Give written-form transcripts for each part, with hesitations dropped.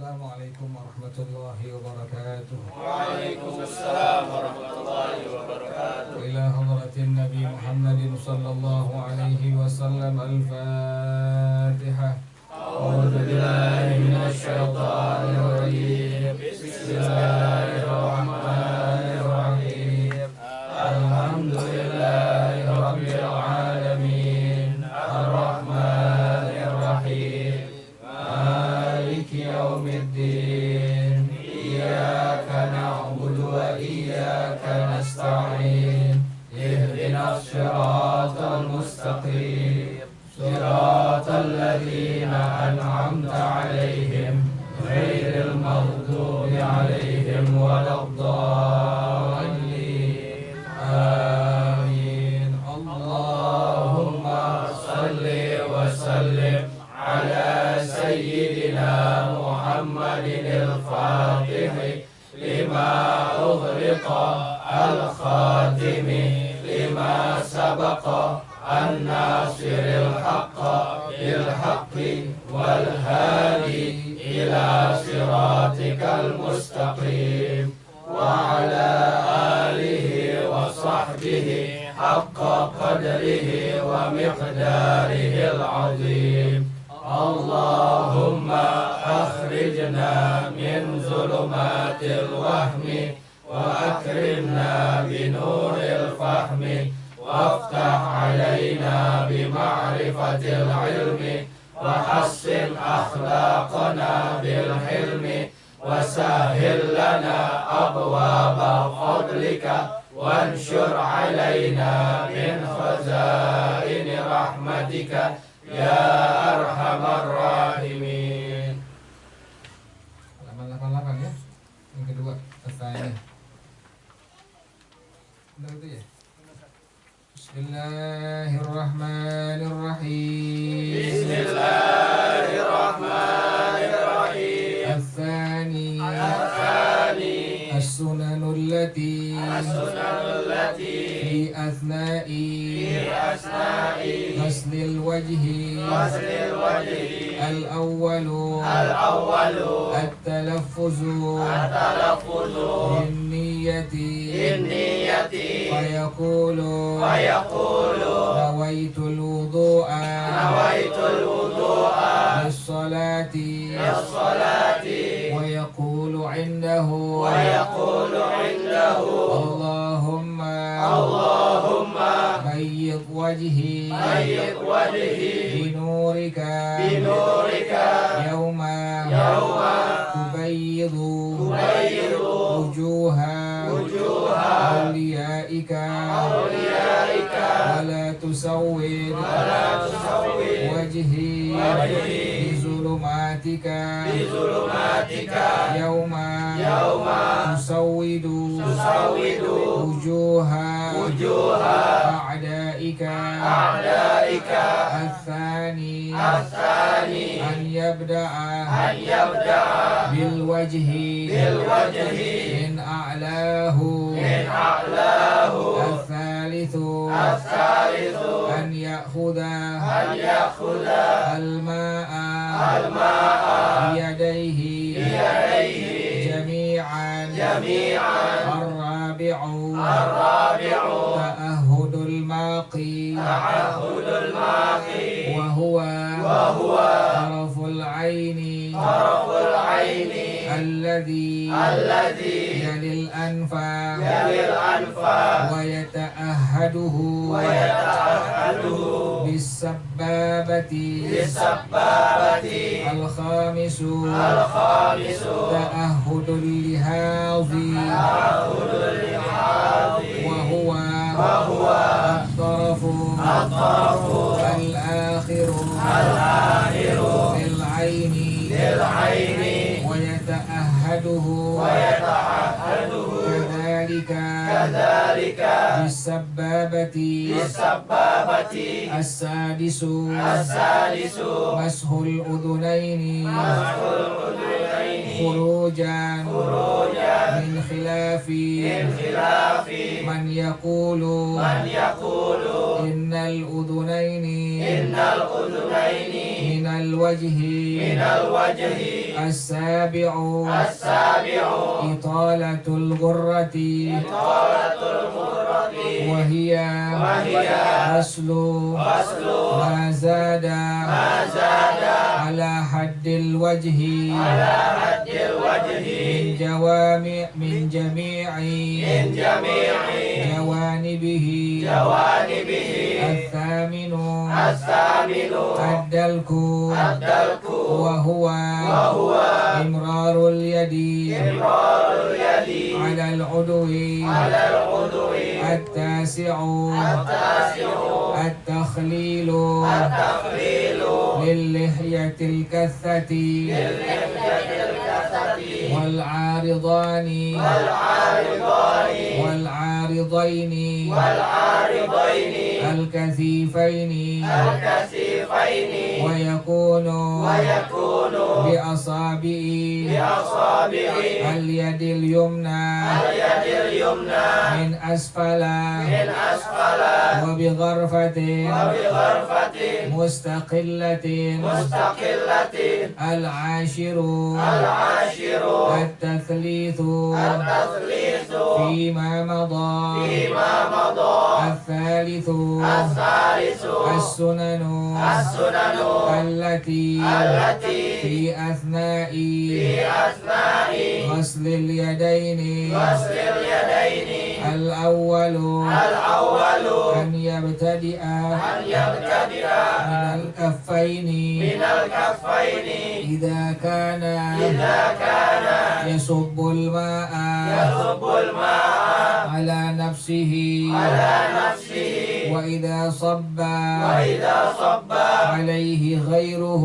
Assalamualaikum warahmatullahi wabarakatuh. Waalaikumsalam warahmatullahi wabarakatuh. Ila hadratin Nabi Muhammadin sallallahu alaihi wasallam. Al-Fatihah. A'udzu billahi minasy syaithanir rajim. Bismillahirrahmanirrahim. Alhamdulillahi rabbil alamin. Ar-Rahmanir Rahim. Maliki yaumiddin. Iyyaka na'budu wa iyyaka nasta'in. Ihdinas siratal mustaqim. Siratal ladzina an'amta 'alaihim ghairil maghdubi 'alaihim waladdallin. Amin. Allahumma shalli wa sallim ala sayyidina Muhammadin al-Fatih lima ughliqa al-khatimi lima sabaqa an-nasiril haqqa bil haqqi wal hadi ila siratikal mustaqim wa ala alihi wa sahbihi haqqa qadrihi wa miqdarihil azim. Allahumma akhrijna min zulumatil wahmi wa akrimna binuril fahmi وافتح علينا بمعرفة العلم وحسن أخلاقنا بالحلم وسهل لنا أبواب فضلك وانشر علينا من خزائن رحمتك يا أرحم الراحمين. Halaman 88 ya. Yang kedua selesai. Benar itu ya? Bismillahirrahmanirrahim. Bismillahirrahmanirrahim. Al-Thani As-sunanul lati fi asna'i ghaslil wajhi Al-awwalu At-talaffuzu Bin-niyati Fayaqulu Nawaitul wudu'a Bis-salati Wa yaqulu indahu Allahumma Bayyid wajhi Binurika Yawma Tubayyidu Wujuha Awliyaika Wala tusawwir Wajhi Bizulumatika Yawma Tusawwidu Wujuha A'daika Al-thani An yabda'a Bil wajhi Min a'lahu Al-thalithu An ya'khudha Al-ma'a Biyadaihi Jami'an Ar-rabi'u Ta'ahudul maqi Wa huwa Taraful aini Alladhi Yalil anfa Wa yata'ahaduhu Bis-sabbabati Al-khamisu Ta'ahudul lihazi Wa huwa At-tarafu Al-akhiru Lil-aini Wa yata'ahaduhu Kadhalika Bis-sabbabati As-sadisu Mashul udhunaini خروجا من خلاف من يقول إن الأذنين من الوجه السابع إطالة الغرة وهي غسل ما زاد على حد الوجه من جميع جوانبه الثامن الدلك وهو إمرار اليد على العضو التاسع التخليل للحية الكثة والعارضين الكثيفين ويكون بأصابع اليد اليمنى من أسفل وبغرفة مستقلة العاشر التثليث فيما مضى الثالث السنن التي في أثناء غسل اليدين الأول أن يبتدئ من الكفين إذا كان يصب الماء على نفسه وإذا صب عليه غيره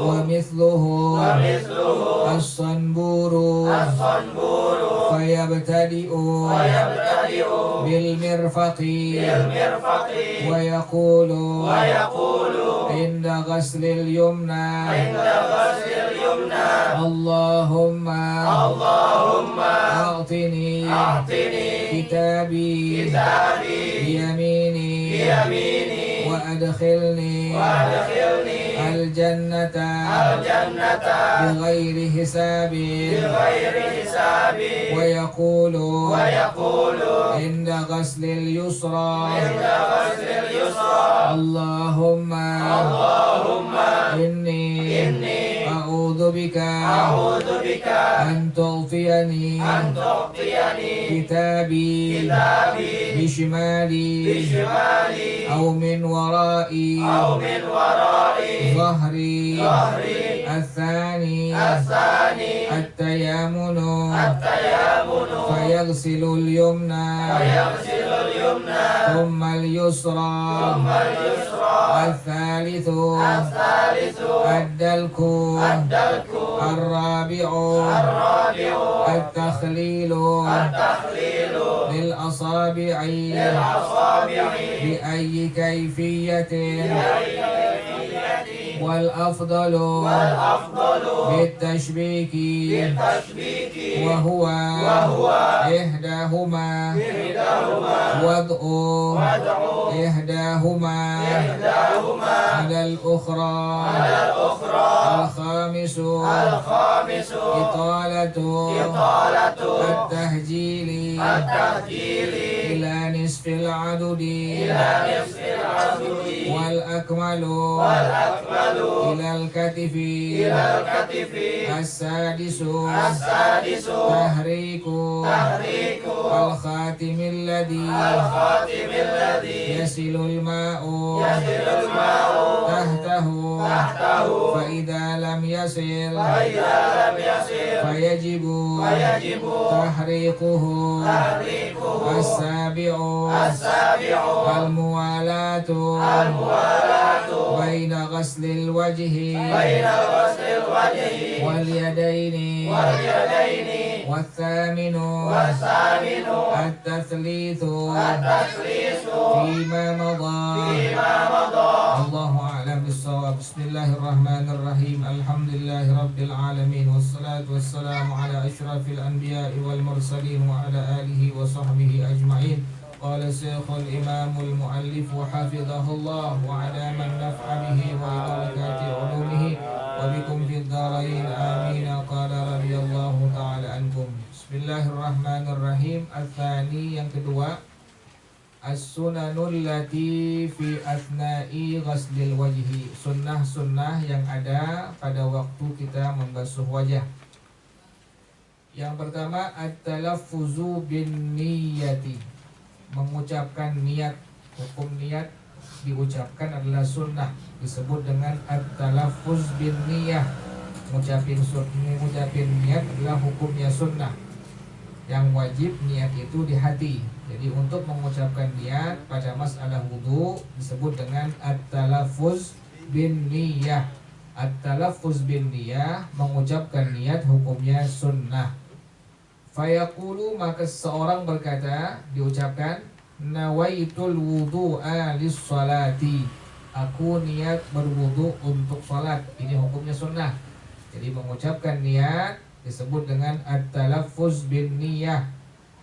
ومثله الصنبور فيبتدئ بالمرفق ويقول عند غسل اليمنى اللهم أعطني كتابي بيميني وأدخلني الجنة بغير حساب ويقول عند غسل اليسرى اللهم إني أعوذ بك أن تعطيني كتابي بشمالي أو من ورائي ظهري الثاني التيامن فيغسل اليمنى ثم اليسرى الثالث الدلك الرابع التخليل للأصابع بأي كيفية والأفضل بالتشبيك وهو إحداهما وضع إحداهما على الأخرى الخامس إطالة التهجيل إلى نصف العدد والأكمل إلى الكتف السادس تحريك الخاتم الذي يصل الماء تحته فإذا لم يصل فيجب تحريقه السابع الموالاة بين غسل الوجه واليدين والثامن التثليث فيما مضى الله أعلم بالصواب. Bismillahirrahmanirrahim. Alhamdulillahirabbil alamin wassalatu wassalamu ala asyrafil anbiya'i wal mursalin wa ala alihi wa sahbihi ajma'in. Qala Syekhul Imamul Muallif wa hafizahullah wa ala man naf'a bihi wa barakati ulumihi wa bikum fid dharain amin. Qala radhiyallahu ta'ala ankum. Bismillahirrahmanirrahim. Al-thani, yang kedua, as-sunanul lati fi athnai ghaslil wajhi. Sunnah-sunnah yang ada pada waktu kita membasuh wajah. Yang pertama, at-talaffuzu bin niyati. Mengucapkan niat. Hukum niat diucapkan adalah sunnah, disebut dengan at-talaffuz bin niyah. Mengucapin niat adalah hukumnya sunnah. Yang wajib niat itu di hati. Jadi untuk mengucapkan niat pada masalah wudu disebut dengan at-talaffuz bin niyah. At-talaffuz bin niyah, mengucapkan niat, hukumnya sunnah. Fayaqulu, maka seorang berkata, diucapkan, nawaitul wudu'a lis-salati. Aku niat berwudu untuk salat. Ini hukumnya sunnah. Jadi mengucapkan niat disebut dengan at-talaffuz bin niyah.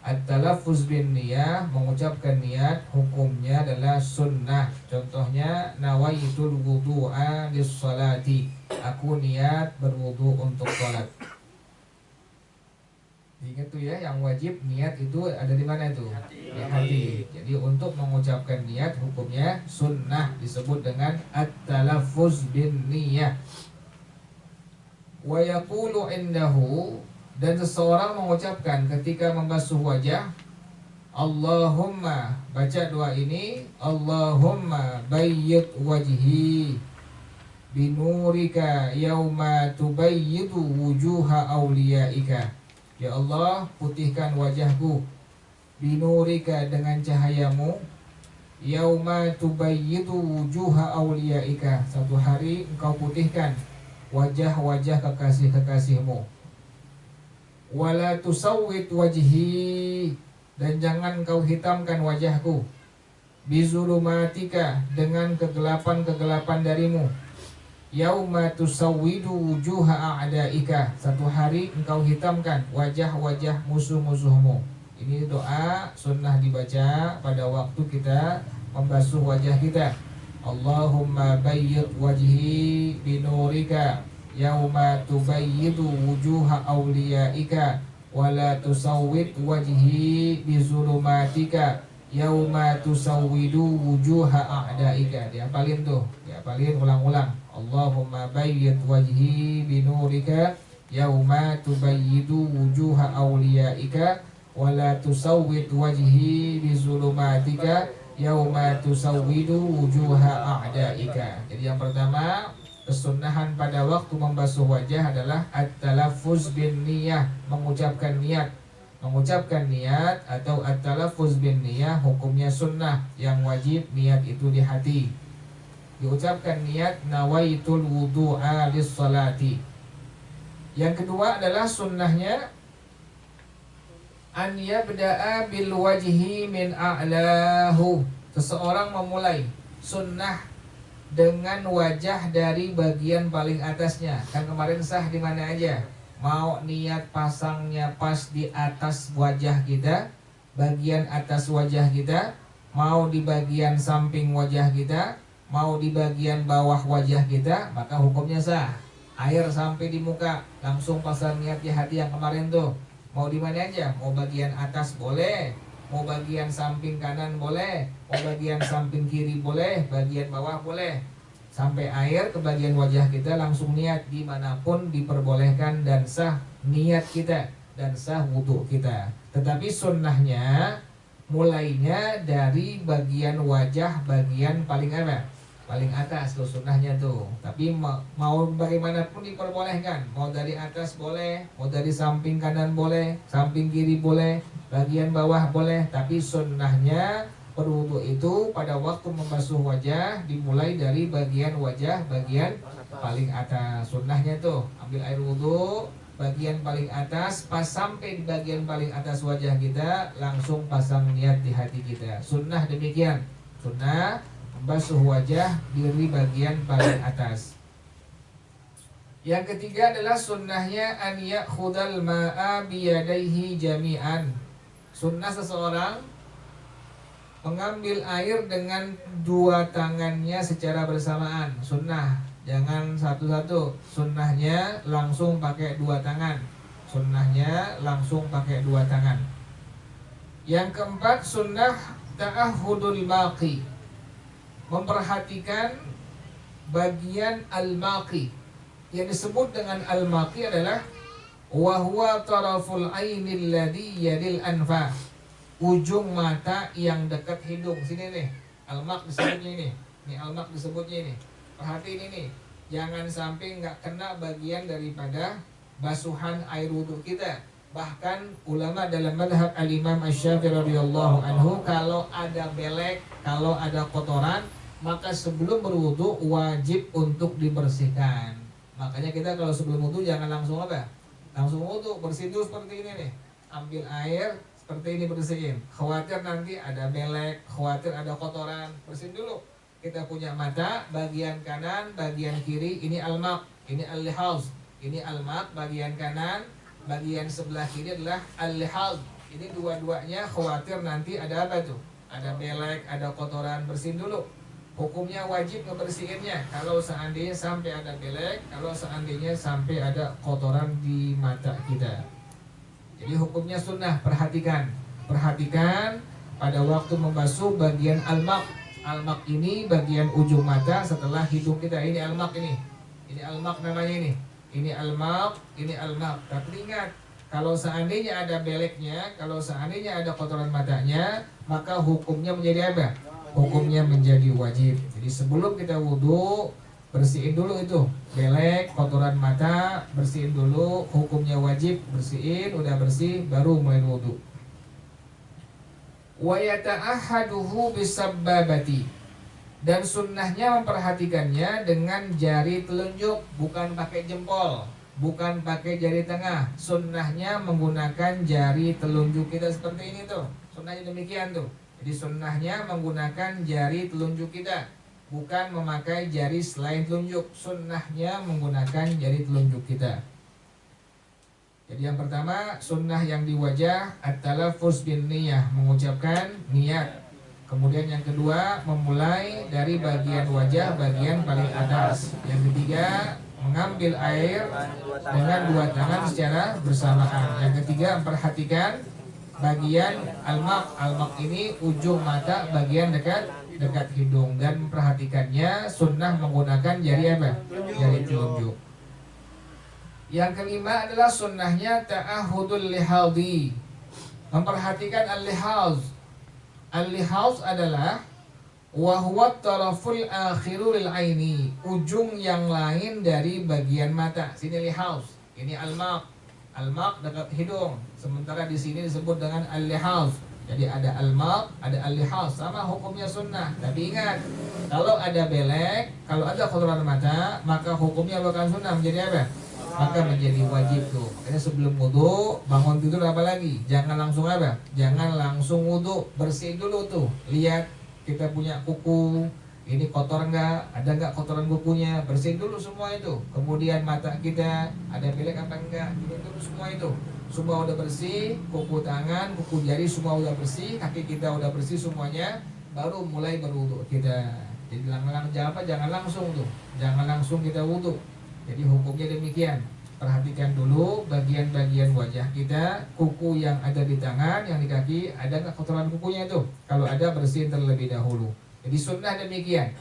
At-talaffuz bin niyah, mengucapkan niat, hukumnya adalah sunnah. Contohnya, nawaitul wudu'a lis-salati. Aku niat berwudu untuk salat. Ingat tuh ya, yang wajib niat itu ada di mana itu? Di hati. Jadi untuk mengucapkan niat hukumnya sunnah, disebut dengan at-talaffuz bin niyah. Wa yaqulu indahu, dan seseorang mengucapkan ketika membasuh wajah, Allahumma, baca doa ini, Allahumma bayyid wajhi binurika yauma tubayyidu wujuha awliyaika. Ya Allah, putihkan wajahku binurika, dengan cahayamu, yauma tubayyidu wujuha awliyaika. Satu hari engkau putihkan wajah-wajah kekasih-kekasihmu. Wala tusawwit wajhi, dan jangan kau hitamkan wajahku, bizulumatika, dengan kegelapan-kegelapan darimu. Yauma tusawwidu wujuha a'daika. Satu hari engkau hitamkan wajah-wajah musuh-musuhmu. Ini doa sunnah dibaca pada waktu kita membasuh wajah kita. Allahumma bayyid wajhi binurika yauma tubayyidu wujuha awliyaika wala tusawwid wajhi bizulumatika yauma tusawwidu wujuha a'daika. Dihafalin tuh, dihafalin ulang-ulang. Allahumma bayyid wajhi binurika yauma tubayyidu wujuha awliyaika wala tusawwid wajhi bizulumatika yauma tusawwidu wujuha a'daika. Jadi yang pertama, kesunahan pada waktu membasuh wajah adalah at-talaffuz bin niyah, mengucapkan niat. Mengucapkan niat atau at-talaffuz bin niyah hukumnya sunnah. Yang wajib niat itu di hati. Diucapkan niat nawaitul wudu'a lis-salati. Yang kedua adalah sunnahnya an yabda'a bil wajhi min a'lahu. Seseorang memulai sunnah dengan wajah dari bagian paling atasnya. Kan kemarin sah di mana aja? Mau niat pasangnya pas di atas wajah kita, bagian atas wajah kita, mau di bagian samping wajah kita, mau di bagian bawah wajah kita, maka hukumnya sah. Air sampai di muka, langsung pasang niat di hati yang kemarin tuh. Mau di mana aja? Mau bagian atas boleh, mau bagian samping kanan boleh, mau bagian samping kiri boleh, bagian bawah boleh. Sampai air ke bagian wajah kita, langsung niat dimanapun diperbolehkan dan sah niat kita dan sah wudhu kita. Tetapi sunnahnya mulainya dari bagian wajah bagian paling apa? Paling atas tuh sunnahnya tuh. Tapi mau bagaimanapun diperbolehkan. Mau dari atas boleh, mau dari samping kanan boleh, samping kiri boleh, bagian bawah boleh. Tapi sunnahnya berwudu itu pada waktu membasuh wajah dimulai dari bagian wajah bagian paling atas. Sunnahnya tuh ambil air wudu bagian paling atas, pas sampai di bagian paling atas wajah kita langsung pasang niat di hati kita. Sunnah demikian. Sunnah membasuh wajah diri bagian paling atas. Yang ketiga adalah sunnahnya an ya'khudal ma'a biyadaihi jami'an. Sunnah seseorang mengambil air dengan dua tangannya secara bersamaan. Sunnah, jangan satu-satu. Sunnahnya langsung pakai dua tangan. Sunnahnya langsung pakai dua tangan. Yang keempat, sunnah ta'ahudul maqi, memperhatikan bagian al-maqi. Yang disebut dengan al-maqi adalah wa huwa taraful ainil ladhi yadil anfa, ujung mata yang dekat hidung. Sini nih, al-maq disebutnya ini. Ini al-maq disebutnya ini. Perhatiin ini, jangan sampai nggak kena bagian daripada basuhan air wudhu kita. Bahkan ulama dalam madhab al-imam Asy-Syafi'i radhiyallahu anhu, kalau ada belek, kalau ada kotoran, maka sebelum berwudhu wajib untuk dibersihkan. Makanya kita kalau sebelum wudhu jangan langsung apa? Langsung wudhu, bersihin dulu seperti ini nih. Ambil air seperti ini bersihin. Khawatir nanti ada belek, khawatir ada kotoran, bersihin dulu. Kita punya mata, bagian kanan, bagian kiri, ini al-maq, ini al-lihaz. Ini al-maq bagian kanan, bagian sebelah kiri adalah al-lihaz. Ini dua-duanya khawatir nanti ada apa tuh? Ada belek, ada kotoran, bersihin dulu. Hukumnya wajib ngebersihinnya kalau seandainya sampai ada belek, kalau seandainya sampai ada kotoran di mata kita. Jadi hukumnya sunnah, perhatikan. Perhatikan pada waktu membasuh bagian al-maq. Al-maq ini bagian ujung mata setelah hidung kita. Ini al-maq ini. Ini al-maq namanya ini. Ini al-maq, ini al-maq. Tapi ingat, kalau seandainya ada beleknya, kalau seandainya ada kotoran matanya, maka hukumnya menjadi apa? Hukumnya menjadi wajib. Jadi sebelum kita wudhu, bersihin dulu itu belek, kotoran mata, bersihin dulu. Hukumnya wajib, bersihin, udah bersih baru mulai wudhu. Wa yata'ahaduhu bisabbabati, dan sunnahnya memperhatikannya dengan jari telunjuk, bukan pakai jempol, bukan pakai jari tengah. Sunnahnya menggunakan jari telunjuk kita seperti ini tuh. Sunnahnya demikian tuh. Jadi sunnahnya menggunakan jari telunjuk kita, bukan memakai jari selain telunjuk. Sunnahnya menggunakan jari telunjuk kita. Jadi yang pertama, sunnah yang di wajah at-talaffuz bin niyah, mengucapkan niat. Kemudian yang kedua, memulai dari bagian wajah, bagian paling atas. Yang ketiga, mengambil air dengan dua tangan secara bersamaan. Yang ketiga, memperhatikan bagian al-maq. Al-maq ini ujung mata bagian dekat hidung, dan memperhatikannya sunnah menggunakan jari apa? Jari telunjuk. Yang kelima adalah sunnahnya ta'ahudul lihadhi, memperhatikan al-lihaz. Al-lihaz adalah wa huwa taraful akhiru lil aini, ujung yang lain dari bagian mata. Sini lihaz, ini al-maq. Al-maq dekat hidung, sementara di sini disebut dengan al-lihaz. Jadi ada al-maq, ada al-lihaz, sama hukumnya sunnah. Tapi ingat, kalau ada belek, kalau ada kotoran mata, maka hukumnya bukan sunnah, menjadi apa? Maka menjadi wajib tuh. Makanya sebelum wudu, bangun tidur apa lagi? Jangan langsung apa? Jangan langsung wudu, bersihin dulu tuh. Lihat kita punya kuku, ini kotor enggak? Ada enggak kotoran kukunya? Bersihin dulu semua itu. Kemudian mata kita ada belek apa enggak? Ini dulu semua itu. Semua udah bersih, kuku tangan, kuku jari semua udah bersih, kaki kita udah bersih semuanya, baru mulai berwudu kita. Jadi jangan langsung tuh. Jangan langsung kita wudu. Jadi hukumnya demikian. Perhatikan dulu bagian-bagian wajah kita, kuku yang ada di tangan, yang di kaki, ada enggak kotoran kukunya itu? Kalau ada, bersihin terlebih dahulu. Jadi sunnah demikian.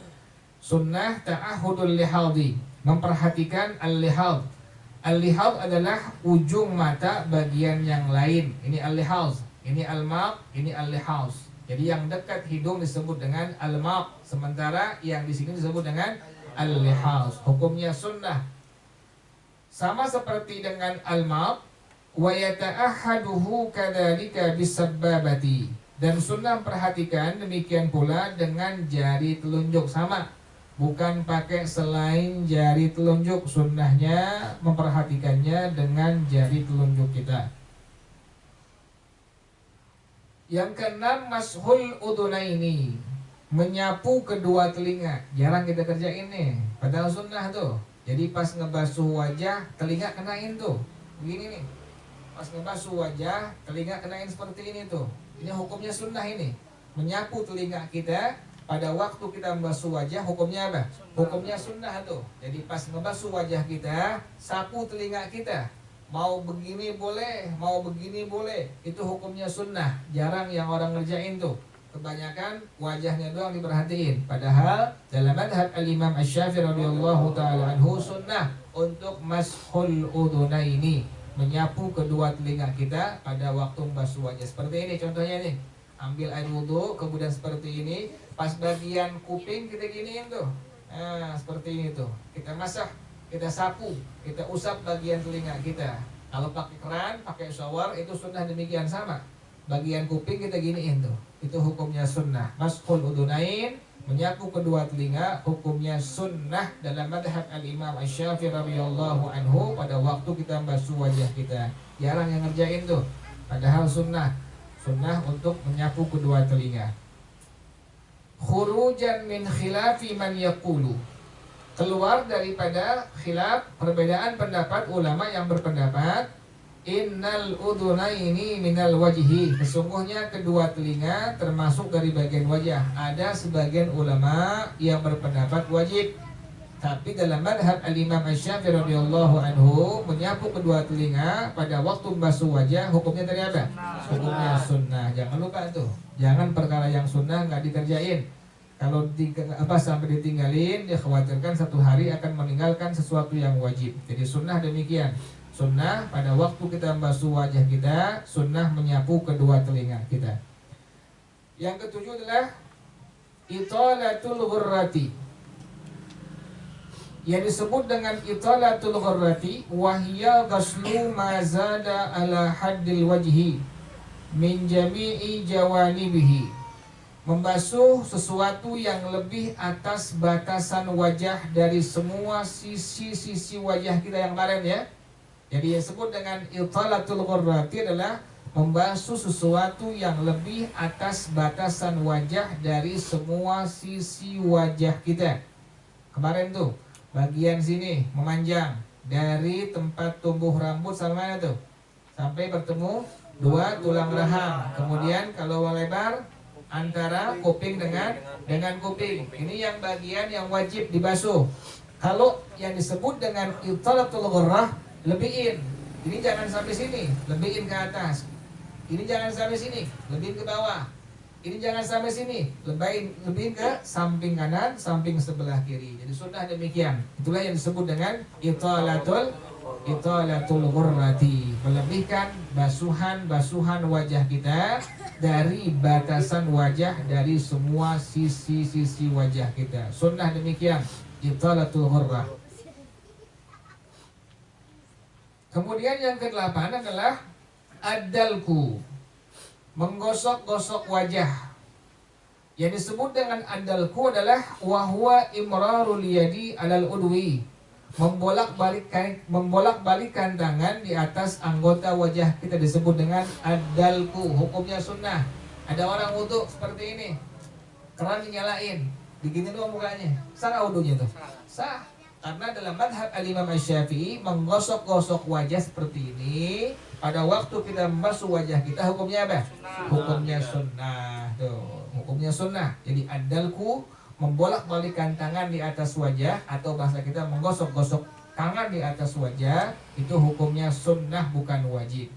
Sunnah ta'ahudul lihadhi, memperhatikan al-lihadh. Al-lihadh adalah ujung mata bagian yang lain. Ini al-lihadh, ini al-maq, ini al-lihadh. Jadi yang dekat hidung disebut dengan al-maq, sementara yang di sini disebut dengan al-lihadh. Hukumnya sunnah. Sama seperti dengan al-maq, wa yata'ahaduhu kadzalika bisabbabati. Dan sunnah perhatikan demikian pula dengan jari telunjuk, sama, bukan pakai selain jari telunjuk. Sunnahnya memperhatikannya dengan jari telunjuk kita. Yang keenam, mashul udunaini, menyapu kedua telinga. Jarang kita kerjain nih, padahal sunnah tuh. Jadi pas ngebasuh wajah, telinga kenain tuh. Begini nih, pas ngebasuh wajah, telinga kenain seperti ini tuh. Ini hukumnya sunnah ini. Menyapu telinga kita pada waktu kita membasuh wajah, hukumnya apa? Hukumnya sunnah tuh. Jadi pas ngebasuh wajah kita, sapu telinga kita. Mau begini boleh, mau begini boleh. Itu hukumnya sunnah. Jarang yang orang ngerjain tuh. Kebanyakan wajahnya doang diperhatiin. Padahal dalam madhab al-Imam Asy-Syafi'i radhiyallahu ta'ala anhu sunnah untuk mashul udhunaini, menyapu kedua telinga kita pada waktu membasuh wajah. Seperti ini contohnya nih. Ambil air wudhu, kemudian seperti ini. Pas bagian kuping kita giniin tuh. Nah, seperti ini tuh. Kita masak, kita sapu, kita usap bagian telinga kita. Kalau pakai keran, pakai shower, itu sunnah demikian sama. Bagian kuping kita giniin tuh. Itu hukumnya sunnah. Mashul udhunain, menyapu kedua telinga, hukumnya sunnah dalam madhab al-Imam Asy-Syafi'i radhiyallahu anhu pada waktu kita membasuh wajah kita. Jarang yang ngerjain tuh. Padahal sunnah. Sunnah untuk menyapu kedua telinga. Khurujan min khilafi man yaqulu, keluar daripada khilaf, perbedaan pendapat ulama yang berpendapat innal udhunaini minal wajhi, sesungguhnya kedua telinga termasuk dari bagian wajah. Ada sebagian ulama yang berpendapat wajib, tapi dalam madhab al-Imam Asy-Syafi'i radhiyallahu anhu, menyapu kedua telinga pada waktu membasuh wajah hukumnya dari apa? Hukumnya sunnah. Jangan lupa tuh, jangan perkara yang sunnah nggak dikerjain. Kalau sampai ditinggalin, dikhawatirkan satu hari akan meninggalkan sesuatu yang wajib. Jadi sunnah demikian. Sunnah pada waktu kita membasuh wajah kita, sunnah menyapu kedua telinga kita. Yang ketujuh adalah italatul ghurrati. Yang disebut dengan italatul ghurrati wahya ghaslu ma zada ala haddil wajhi min jami'i jawanibihi, membasuh sesuatu yang lebih atas batasan wajah dari semua sisi-sisi wajah kita yang kemarin ya. Jadi yang disebut dengan italatul ghurrati adalah membasuh sesuatu yang lebih atas batasan wajah dari semua sisi wajah kita. Kemarin tuh bagian sini memanjang dari tempat tumbuh rambut sampai mana tuh? Sampai bertemu dua tulang rahang. Kemudian kalau lebar antara kuping dengan kuping. Ini yang bagian yang wajib dibasuh. Kalau yang disebut dengan italatul ghurrah, lebihin. Ini jangan sampai sini, lebihin ke atas. Ini jangan sampai sini, lebihin ke bawah. Ini jangan sampai sini, lebihin ke samping kanan, samping sebelah kiri. Jadi sunnah demikian. Itulah yang disebut dengan italatul ghurrati, melebihkan basuhan wajah kita dari batasan wajah dari semua sisi-sisi wajah kita. Sunnah demikian, italatul ghurrah. Kemudian yang ke-8 adalah adalku, menggosok-gosok wajah. Yang disebut dengan adalku adalah wahwa imrarul yadi alal udwi, membolak-balikkan tangan di atas anggota wajah kita disebut dengan adalku. Hukumnya sunnah. Ada orang wudhu seperti ini, keran dinyalain, begini doang mukanya, sah wudhunya tuh? Sah. Karena dalam madhab al-Imam Asy-Syafi'i, menggosok-gosok wajah seperti ini pada waktu kita membasuh wajah kita hukumnya apa? Hukumnya sunnah. Tuh, hukumnya sunnah. Jadi adalku, membolak-balikkan tangan di atas wajah, atau bahasa kita menggosok-gosok tangan di atas wajah, itu hukumnya sunnah bukan wajib.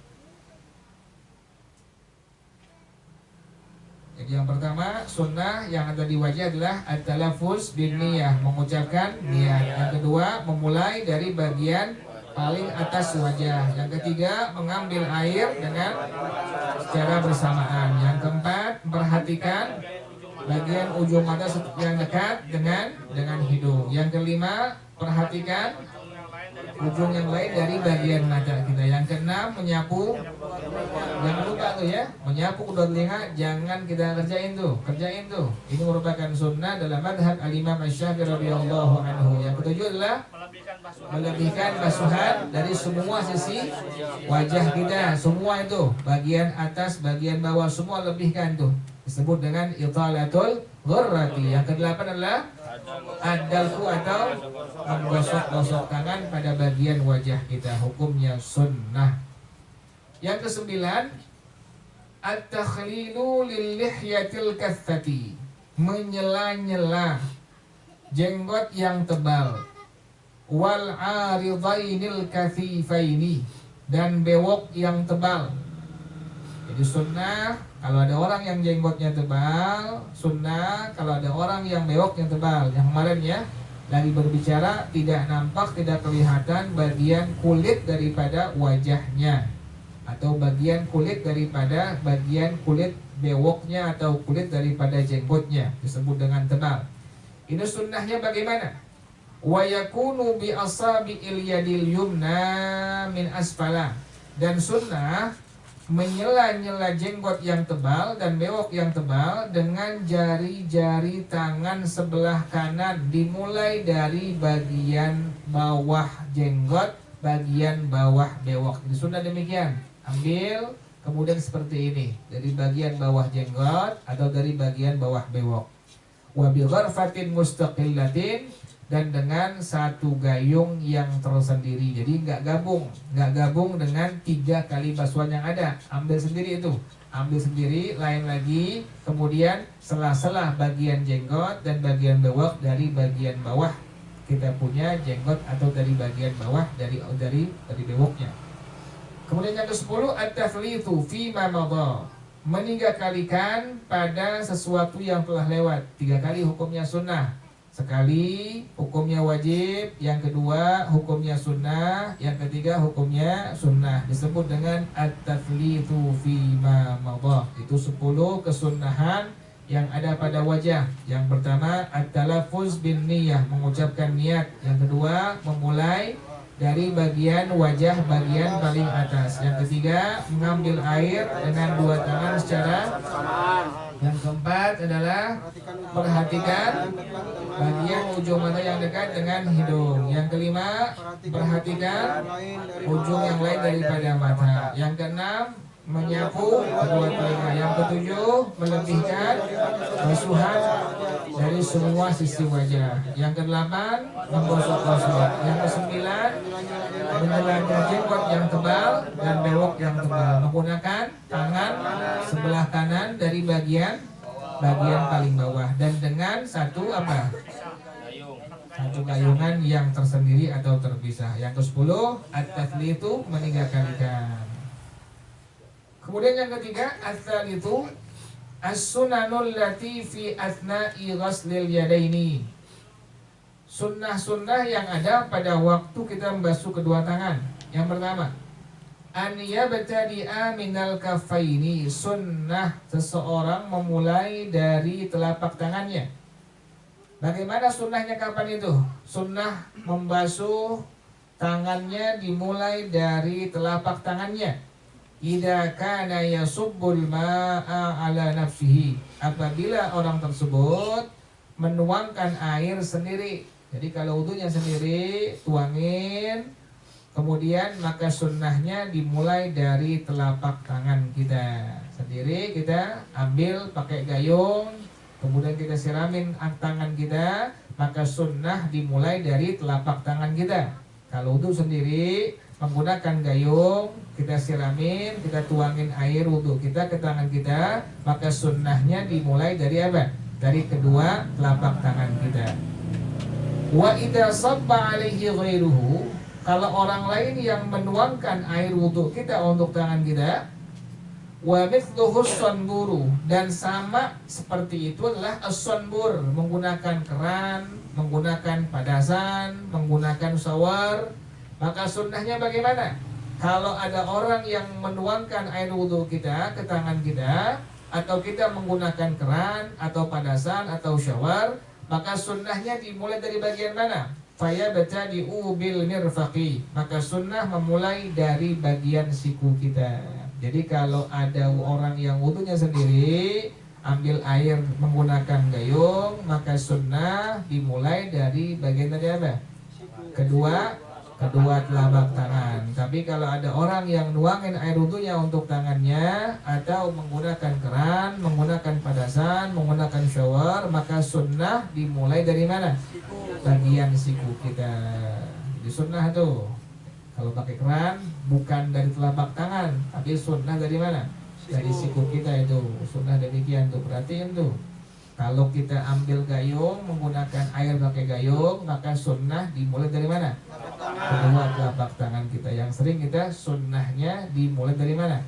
Jadi yang pertama, sunnah yang ada di wajah adalah at-talaffuz bin niyah, mengucapkan niat. Yang kedua, memulai dari bagian paling atas wajah. Yang ketiga, mengambil air dengan secara bersamaan. Yang keempat, memperhatikan bagian ujung mata yang dekat dengan hidung. Yang kelima, perhatikan ujung yang lain dari bagian mata kita. Yang keenam, menyapu. Jangan lupa tuh ya, menyapu kedua telinga jangan kita kerjain tuh. Ini merupakan sunnah dalam madhab al-Imam Asy-Syafi'i radhiyallahu anhu. Yang ketujuh adalah melebihkan basuhan dari semua sisi wajah kita. Semua itu, bagian atas, bagian bawah, semua lebihkan tuh. Disebut dengan italatul ghurrati. Yang kedelapan adalah ad-dalku atau menggosok-gosok tangan pada bagian wajah kita, hukumnya sunnah. Yang kesembilan, at-takhlilu lil-lihyatil kathati, menyela-nyela jenggot yang tebal, wal aridainil kathifaini, dan bewok yang tebal. Jadi sunnah kalau ada orang yang jenggotnya tebal, sunnah kalau ada orang yang bewok yang tebal. Yang kemarin ya, lagi berbicara tidak nampak, tidak kelihatan bagian kulit daripada wajahnya, atau bagian kulit daripada bagian kulit bewoknya, atau kulit daripada jenggotnya, disebut dengan tebal. Ini sunnahnya bagaimana? Wa yakunu bi asabi'il yadil yumna min asfala. Dan sunnah menyela-nyela jenggot yang tebal dan bewok yang tebal dengan jari-jari tangan sebelah kanan, dimulai dari bagian bawah jenggot, bagian bawah bewok. Jadi sunnah demikian. Ambil kemudian seperti ini, dari bagian bawah jenggot atau dari bagian bawah bewok. Wa bi gharfatin mustaqillatin, dan dengan satu gayung yang tersendiri. Jadi nggak gabung dengan 3 kali basuhan yang ada. Ambil sendiri itu, ambil sendiri, lain lagi. Kemudian sela-sela bagian jenggot dan bagian bewok dari bagian bawah kita punya jenggot, atau dari bagian bawah dari bewoknya. Kemudian yang ke-10, at-taflithu fi ma madha, meninggalkan pada sesuatu yang telah lewat. 3 kali hukumnya sunnah. Sekali hukumnya wajib, yang kedua hukumnya sunnah, yang ketiga hukumnya sunnah. Disebut dengan at-taflithu fi ma madha. Itu 10 kesunnahan yang ada pada wajah. Yang pertama at-talaffuz bin niyah, mengucapkan niat. Yang kedua memulai dari bagian wajah bagian paling atas. Yang ketiga mengambil air dengan 2 tangan secara. Yang keempat adalah perhatikan bagian ujung mata yang dekat dengan hidung. Yang kelima, perhatikan ujung yang lain daripada mata. Yang keenam, menyapu kedua telinga. Yang ketujuh, melebihkan basuhan dari semua sisi wajah. Yang kedelapan, menggosok-gosok. Yang kesembilan, menyelangkan jenggot yang tebal dan bewok yang tebal, menggunakan tangan sebelah kanan dari bagian paling bawah, dan dengan satu gayungan yang tersendiri atau terpisah. Yang ke-10, at-tathlithu, meninggalkan. Kemudian yang ketiga, at-tsalitsu as-sunanul lati fi athna'i ghaslil yadaini, sunnah-sunnah yang ada pada waktu kita membasuh kedua tangan. Yang pertama, an yabtadi'a minal kaffaini, sunnah seseorang memulai dari telapak tangannya. Bagaimana sunnahnya, kapan itu? Sunnah membasuh tangannya dimulai dari telapak tangannya. Idza kana yasubbul ma'a ala nafsihi, apabila orang tersebut menuangkan air sendiri. Jadi kalau wudunya sendiri, tuangin, kemudian maka sunnahnya dimulai dari telapak tangan kita sendiri. Kita ambil pakai gayung, kemudian kita siramin tangan kita, maka sunnah dimulai dari telapak tangan kita. Kalau wudu sendiri, menggunakan gayung, kita siramin, kita tuangin air wudu kita ke tangan kita, maka sunnahnya dimulai dari apa? Dari kedua telapak tangan kita. Wa idza sabba alaihi ghairuhu, kalau orang lain yang menuangkan air wudu kita untuk tangan kita, wa mithluhu as-sanburu, dan sama seperti itu adalah as-sanbur, menggunakan keran, menggunakan padasan, menggunakan shower, maka sunnahnya bagaimana? Kalau ada orang yang menuangkan air wudu kita ke tangan kita, atau kita menggunakan keran atau padasan atau shower, maka sunnahnya dimulai dari bagian mana? Fayabtadi'u bil mirfaqi, maka sunnah memulai dari bagian siku kita. Jadi kalau ada orang yang wudunya sendiri, ambil air menggunakan gayung, maka sunnah dimulai dari bagian tadi apa? Kedua telapak tangan. Tapi kalau ada orang yang nuangin air wudunya untuk tangannya, atau menggunakan keran, menggunakan padasan, badasan menggunakan shower, maka sunnah dimulai dari mana? Bagian siku kita. Di sunnah tuh kalau pakai keran bukan dari telapak tangan, tapi sunnah dari mana? Dari siku kita itu. Sunnah demikian tuh, perhatiin tuh. Kalau kita ambil gayung, menggunakan air pakai gayung, maka sunnah dimulai dari mana? Kedua telapak tangan kita. Yang sering kita sunnahnya dimulai dari mana?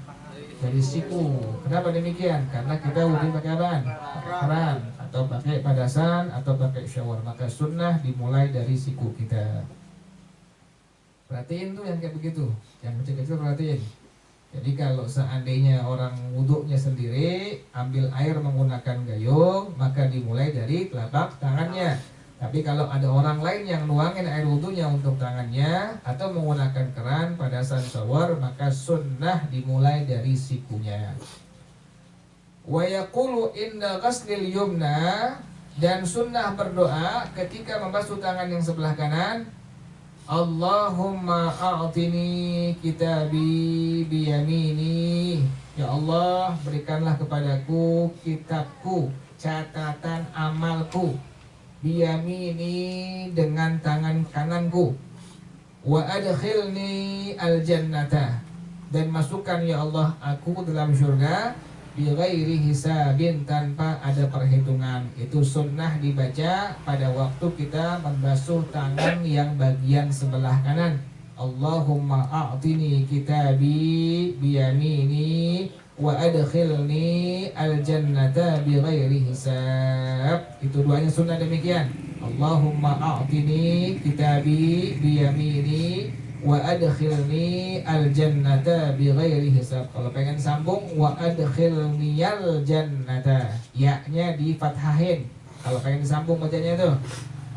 Dari siku. Kenapa demikian? Karena kita wudhu pakai apaan? Pakai keran, atau pakai padasan, atau pakai shower. Maka sunnah dimulai dari siku kita. Perhatiin tuh yang kayak begitu. Yang kecil-kecil perhatiin. Jadi kalau seandainya orang wudhunya sendiri, ambil air menggunakan gayung, maka dimulai dari telapak tangannya. Tapi kalau ada orang lain yang nuangin air wudhunya untuk tangannya, atau menggunakan keran padasan shower, maka sunnah dimulai dari sikunya. Wa yaqulu inda ghaslil yumna, dan sunnah berdoa ketika membasuh tangan yang sebelah kanan, Allahumma a'tini kitabi biyamini. Ya Allah, berikanlah kepadaku kitabku, catatan amalku, biyamini, dengan tangan kananku. Wa adkhilni aljannata, dan masukkan ya Allah aku dalam surga, bighairi hisabin, tanpa ada perhitungan. Itu sunnah dibaca pada waktu kita membasuh tangan yang bagian sebelah kanan. Allahumma a'tini kitabi biyamini wa adkhilni aljannata bighairi hisab. Itu doanya sunnah demikian. Allahumma a'tini kitabi biyamini wa adkhilni aljannata bighairi hisab. Kalau pengen sambung, wa adkhilniyal jannata, ya-nya di fathahin. Kalau pengen disambung bacanya tuh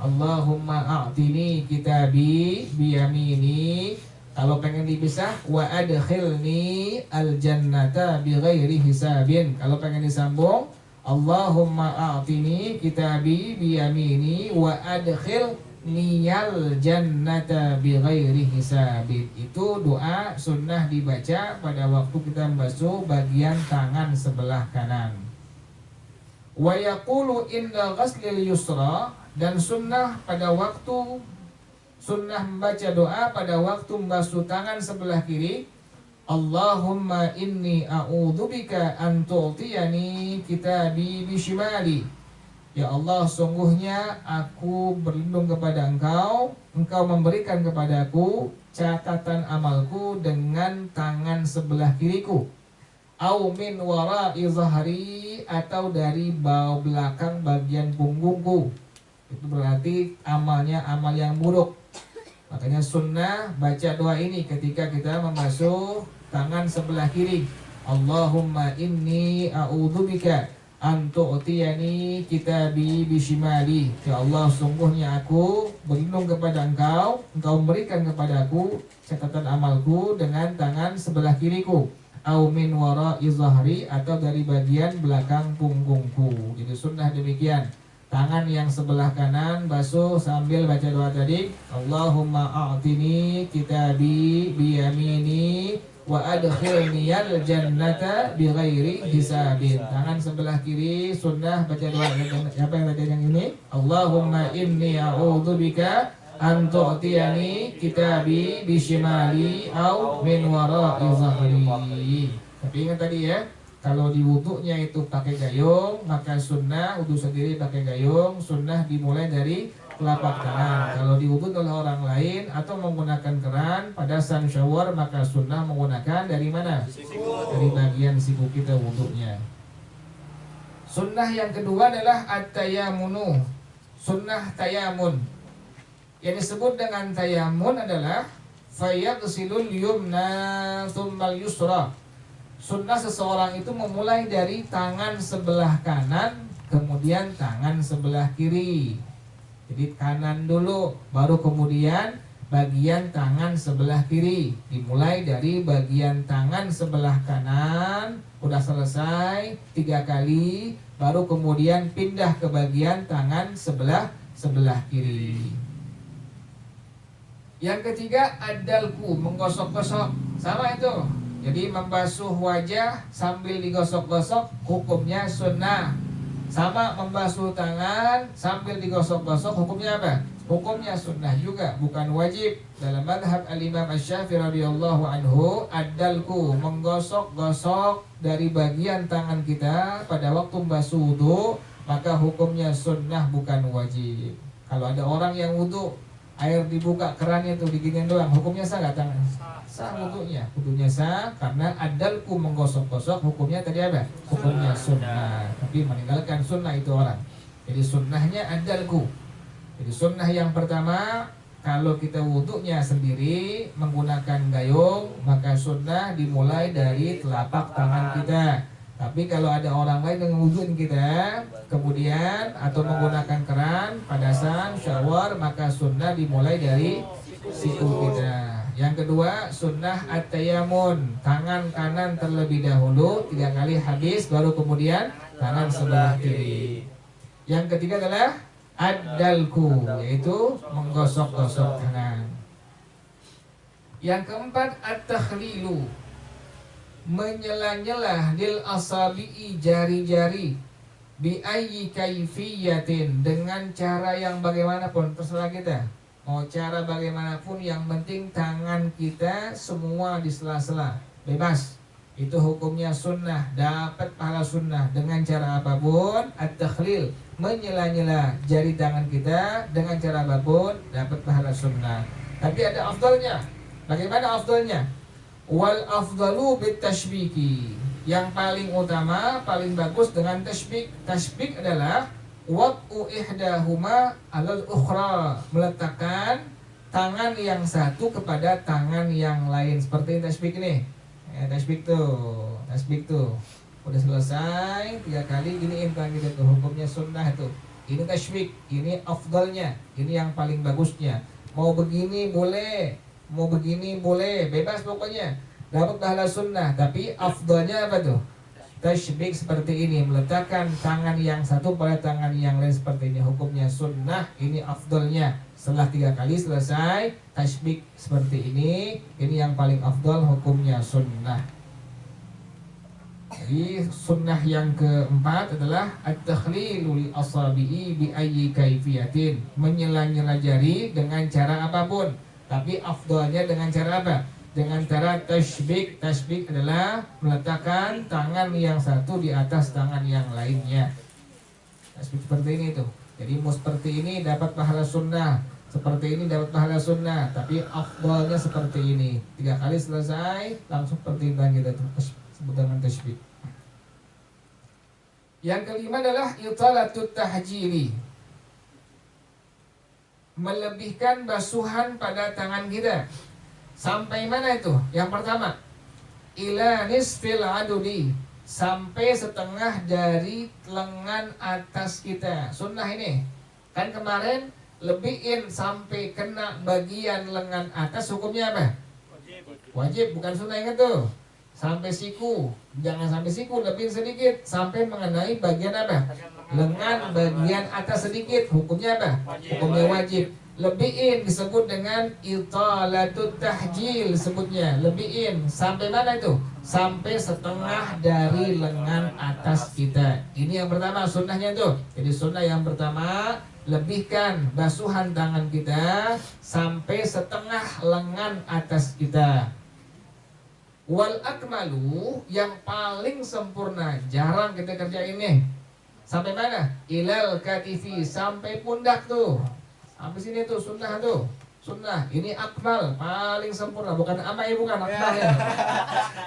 Allahumma a'tini kitabi biyamini. Kalau pengen dipisah, wa adkhilni aljannata bighairi hisabin. Kalau pengen disambung, Allahumma a'tini kitabi biyamini wa adkhil niyal jannata bighairi hisabin. Itu doa sunnah dibaca pada waktu kita membasuh bagian tangan sebelah kanan. Wa yaqulu inda ghaslil yusra, dan sunnah pada waktu sunnah membaca doa pada waktu membasuh tangan sebelah kiri, Allahumma inni a'udzubika an tu'tiyani kitabi bishimali. Ya Allah, sungguhnya aku berlindung kepada Engkau, Engkau memberikan kepadaku catatan amalku dengan tangan sebelah kiriku. Au min wara'i zahri, atau dari bawah belakang bagian punggungku. Itu berarti amalnya amal yang buruk. Makanya sunnah baca doa ini ketika kita membasuh tangan sebelah kiri. Allahumma inni a'udzubika antu'tiyani kitabi bishimali. Ya Allah, sungguhnya aku berlindung kepada Engkau, Engkau memberikan kepadaku catatan amalku dengan tangan sebelah kiriku. Au min wara'i zahri, atau dari bagian belakang punggungku. Jadi sunnah demikian. Tangan yang sebelah kanan basuh sambil baca doa tadi, Allahumma a'tini kitabi biyamini wa adkhilniyal jannata bighairi hisabin. Tangan sebelah kiri sunnah baca doa. Siapa yang baca yang ini? Allahumma inni a'udzubika an tu'tiyani kitabi bishimali au min wara'i zahri. Tapi ingat tadi ya, kalau di wudhunya itu pakai gayung, maka sunnah wudhu sendiri pakai gayung, sunnah dimulai dari telapak tangan. Kalau diwudhu oleh orang lain atau menggunakan keran pada sun shower, maka sunnah menggunakan dari mana? Dari bagian siku kita wudhunya. Sunnah yang kedua adalah at-tayamunu, sunnah tayamun. Yang disebut dengan tayamun adalah fayaghsilul yumna tsummal yusra. Sunnah seseorang itu memulai dari tangan sebelah kanan, kemudian tangan sebelah kiri. Jadi kanan dulu, baru kemudian bagian tangan sebelah kiri. Dimulai dari bagian tangan sebelah kanan, udah selesai 3 kali, baru kemudian pindah ke bagian tangan sebelah kiri. Yang ketiga adalku, menggosok-gosok. Sama itu. Jadi membasuh wajah sambil digosok-gosok hukumnya sunnah. Sama membasuh tangan sambil digosok-gosok, hukumnya apa? Hukumnya sunnah juga, bukan wajib. Dalam madhab al-Imam Asy-Syafi'i radhiyallahu anhu, ad-dalku, menggosok-gosok dari bagian tangan kita pada waktu membasuh wudu, maka hukumnya sunnah bukan wajib. Kalau ada orang yang wudu, air dibuka kerannya tuh diginiin doang, hukumnya sah nggak tangan? Sah wudunya sah karena adalku menggosok-gosok, hukumnya tadi apa? Hukumnya sunnah. Tapi meninggalkan sunnah itu orang. Jadi sunnahnya adalku. Jadi sunnah yang pertama, kalau kita wudunya sendiri menggunakan gayung, maka sunnah dimulai dari telapak tangan kita. Tapi kalau ada orang lain yang wuduin kita, kemudian atau menggunakan keran, padasan, shower, maka sunnah dimulai dari siku kita. Yang kedua, sunnah at-tayammun, tangan kanan terlebih dahulu 3 kali habis, baru kemudian tangan sebelah kiri. Yang ketiga adalah ad-dalku, yaitu menggosok-gosok tangan. Yang keempat, at-takhlilu, menyela-nyela lil asabi'i, jari-jari, bi ayyi kaifiyatin, dengan cara yang bagaimanapun, terserah kita mau cara bagaimanapun, yang penting tangan kita semua di sela-sela, bebas. Itu hukumnya sunnah, dapat pahala sunnah dengan cara apapun. At-takhlil, menyela-nyela jari tangan kita dengan cara apapun, dapat pahala sunnah. Tapi ada afdalnya. Bagaimana afdalnya? Wal afdalu bit tashbiki, yang paling utama, paling bagus dengan tashbik. Tashbik adalah wad'u ihdahuma alal ukhra, meletakkan tangan yang satu kepada tangan yang lain, seperti tashbik ini. Tashbik tuh udah selesai 3 kali giniin tangan kita tuh, hukumnya sunnah tuh. Ini tashbik, ini afdalnya, ini yang paling bagusnya. Mau begini boleh, mau begini boleh, bebas pokoknya, dapat pahala sunnah. Tapi afdalnya apa tuh? Tashbik seperti ini, meletakkan tangan yang satu pada tangan yang lain seperti ini, hukumnya sunnah, ini afdalnya. Setelah 3 kali selesai tashbik seperti ini yang paling afdal, hukumnya sunnah. Jadi sunnah yang keempat adalah at-takhlilu li asabi'i bi ayyi kaifiyatin, menyela-nyela jari dengan cara apapun. Tapi afdalnya dengan cara apa? Dengan cara tashbik. Tashbik adalah meletakkan tangan yang satu di atas tangan yang lainnya. Tashbik seperti ini tuh. Jadi mau seperti ini dapat pahala sunnah, seperti ini dapat pahala sunnah, tapi afdalnya seperti ini. 3 kali selesai langsung seperti ini kita tuh, sebut dengan tashbik. Yang kelima adalah italatut tahjili, melebihkan basuhan pada tangan kita. Sampai mana itu? Yang pertama, ila nisfil adudi, sampai setengah dari lengan atas kita. Sunnah ini. Kan kemarin lebihin sampai kena bagian lengan atas, hukumnya apa? Wajib, bukan sunnah, ingat tuh. Sampai siku, jangan sampai siku, lebihin sedikit sampai mengenai bagian apa? Lengan bagian atas sedikit, hukumnya apa? Hukumnya wajib. Lebihin disebut dengan italatut tahjil, sebutnya lebihin sampai mana itu? Sampai setengah dari lengan atas kita. Ini yang pertama sunnahnya tuh. Jadi sunnah yang pertama, lebihkan basuhan tangan kita sampai setengah lengan atas kita. Wal akmalu, yang paling sempurna, jarang kita kerjain nih. Sampai mana? Ilal katifi, sampai pundak tuh. Sampai sini tuh sunnah tuh. Sunnah, ini akmal, paling sempurna. Bukan amai, bukan akmal ya.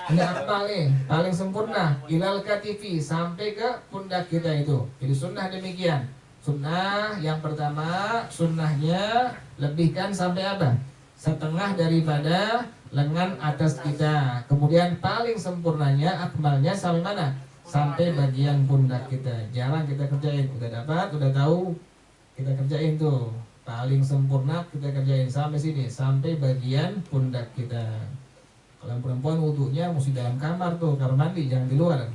Ini akmal nih, paling sempurna. Ilal katifi, sampai ke pundak kita itu. Jadi sunnah demikian. Sunnah yang pertama, sunnahnya lebihkan sampai apa? Setengah daripada lengan atas kita. Kemudian paling sempurnanya, akmalnya sampai mana? Sampai bagian pundak kita. Jarang kita kerjain. Udah dapat, udah tahu, kita kerjain tuh. Paling sempurna kita kerjain sampai sini, sampai bagian pundak kita. Kalau perempuan wudunya mesti dalam kamar tuh, kamar mandi, jangan di luar.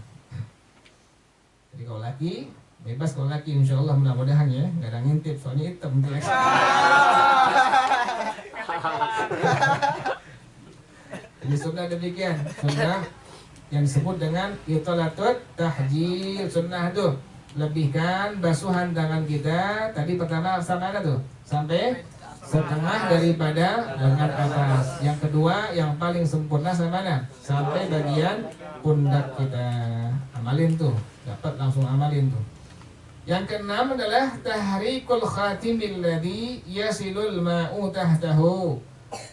Jadi kalau laki bebas, kalau laki insya Allah mudah-mudahan ya, nggak ada ngintip soalnya hitam tuh. Jadi sunnah demikian, sunnah yang disebut dengan italatut tahjil, sunnah tuh. lebihkan basuhan tangan kita. Tadi pertama sampai mana tuh? Sampai setengah daripada lengan atas. Yang kedua yang paling sempurna sampai mana? Sampai bagian pundak kita. Amalin tuh, dapat langsung amalin tuh. Yang keenam adalah tahrikul khatimil ladzi yasilul ma'u tahtahu.